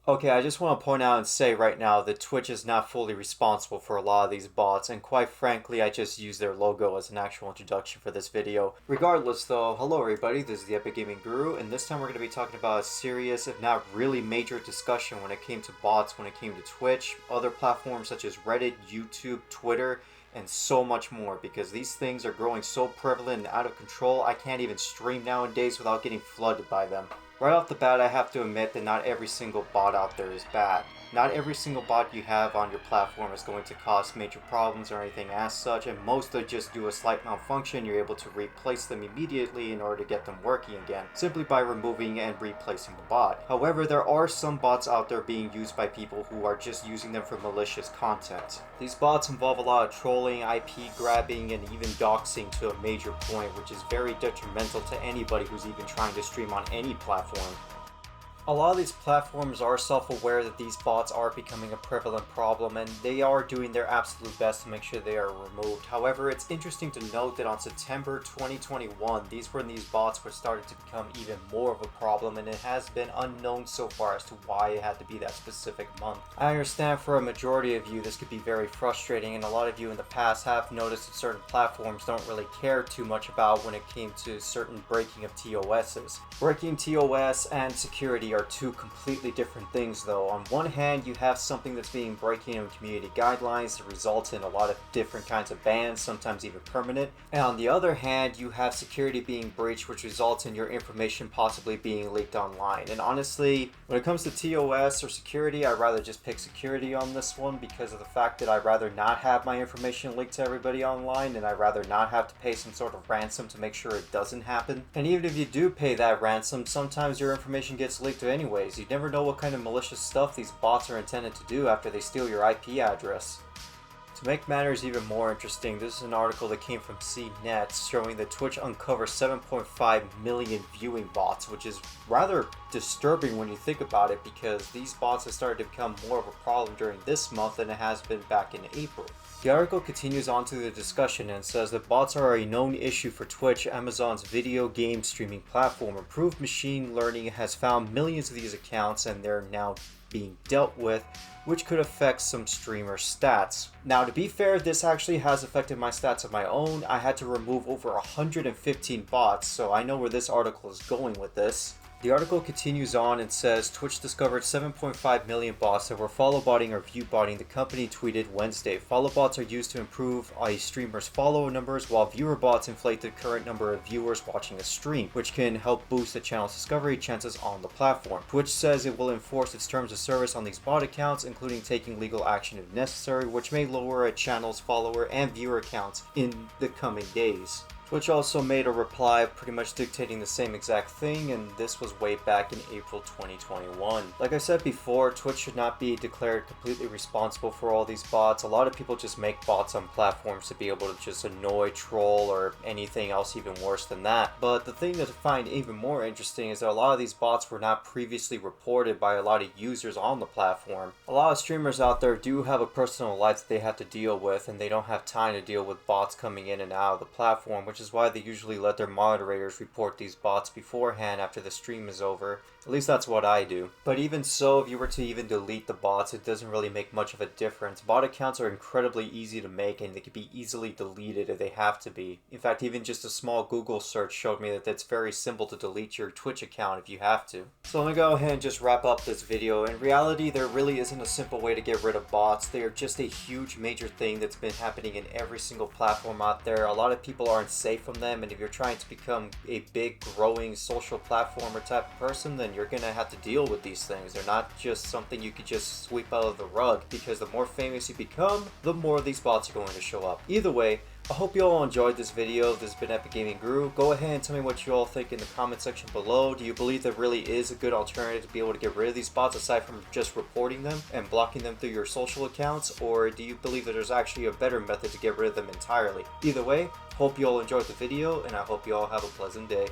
Okay, I just want to point out and say right now that Twitch is not fully responsible for a lot of these bots, and quite frankly, I just used their logo as an actual introduction for this video. Regardless though, hello everybody, this is the Epic Gaming Guru, and this time we're going to be talking about a serious, if not really major discussion when it came to bots, when it came to Twitch, other platforms such as Reddit, YouTube, Twitter, and so much more, because these things are growing so prevalent and out of control, I can't even stream nowadays without getting flooded by them. Right off the bat, I have to admit that not every single bot out there is bad. Not every single bot you have on your platform is going to cause major problems or anything as such, and most that just do a slight malfunction, you're able to replace them immediately in order to get them working again, simply by removing and replacing the bot. However, there are some bots out there being used by people who are just using them for malicious content. These bots involve a lot of trolling, IP grabbing, and even doxing to a major point, which is very detrimental to anybody who's even trying to stream on any platform. A lot of these platforms are self-aware that these bots are becoming a prevalent problem, and they are doing their absolute best to make sure they are removed. However, it's interesting to note that on September 2021, these bots were starting to become even more of a problem, and it has been unknown so far as to why it had to be that specific month. I understand for a majority of you this could be very frustrating, and a lot of you in the past have noticed that certain platforms don't really care too much about when it came to certain breaking of TOSs. Breaking TOS and security are two completely different things though. On one hand, you have something that's being breaking in community guidelines that results in a lot of different kinds of bans, sometimes even permanent. And on the other hand, you have security being breached, which results in your information possibly being leaked online. And honestly, when it comes to TOS or security, I'd rather just pick security on this one because of the fact that I'd rather not have my information leaked to everybody online, and I'd rather not have to pay some sort of ransom to make sure it doesn't happen. And even if you do pay that ransom, sometimes your information gets leaked anyways. You never know what kind of malicious stuff these bots are intended to do after they steal your IP address. To make matters even more interesting, this is an article that came from CNET showing that Twitch uncovers 7.5 million viewing bots, which is rather disturbing when you think about it, because these bots have started to become more of a problem during this month than it has been back in April. The article continues on to the discussion and says that bots are a known issue for Twitch, Amazon's video game streaming platform. Improved machine learning has found millions of these accounts, and they're now being dealt with, which could affect some streamer stats. Now, to be fair, this actually has affected my stats of my own. I had to remove over 115 bots, so I know where this article is going with this. The article continues on and says Twitch discovered 7.5 million bots that were follow botting or view botting, the company tweeted Wednesday. Follow bots are used to improve a streamer's follower numbers, while viewer bots inflate the current number of viewers watching a stream, which can help boost the channel's discovery chances on the platform. Twitch says it will enforce its terms of service on these bot accounts, including taking legal action if necessary, which may lower a channel's follower and viewer counts in the coming days. Twitch also made a reply pretty much dictating the same exact thing, and this was way back in April 2021. Like I said before, Twitch should not be declared completely responsible for all these bots. A lot of people just make bots on platforms to be able to just annoy, troll, or anything else even worse than that. But the thing that I find even more interesting is that a lot of these bots were not previously reported by a lot of users on the platform. A lot of streamers out there do have a personal life that they have to deal with, and they don't have time to deal with bots coming in and out of the platform, which is why they usually let their moderators report these bots beforehand after the stream is over. At least that's what I do. But even so, if you were to even delete the bots, it doesn't really make much of a difference. Bot accounts are incredibly easy to make, and they can be easily deleted if they have to be. In fact, even just a small Google search showed me that it's very simple to delete your Twitch account if you have to. So let me go ahead and just wrap up this video. In reality, there really isn't a simple way to get rid of bots. They are just a huge major thing that's been happening in every single platform out there. A lot of people aren't safe from them, and if you're trying to become a big growing social platformer type of person, then you're gonna have to deal with these things. They're not just something you could just sweep out of the rug, because the more famous you become, the more these bots are going to show up. Either way, I hope you all enjoyed this video. This has been Epic Gaming Guru. Go ahead and tell me what you all think in the comment section below. Do you believe there really is a good alternative to be able to get rid of these bots aside from just reporting them and blocking them through your social accounts? Or do you believe that there's actually a better method to get rid of them entirely? Either way, hope you all enjoyed the video, and I hope you all have a pleasant day.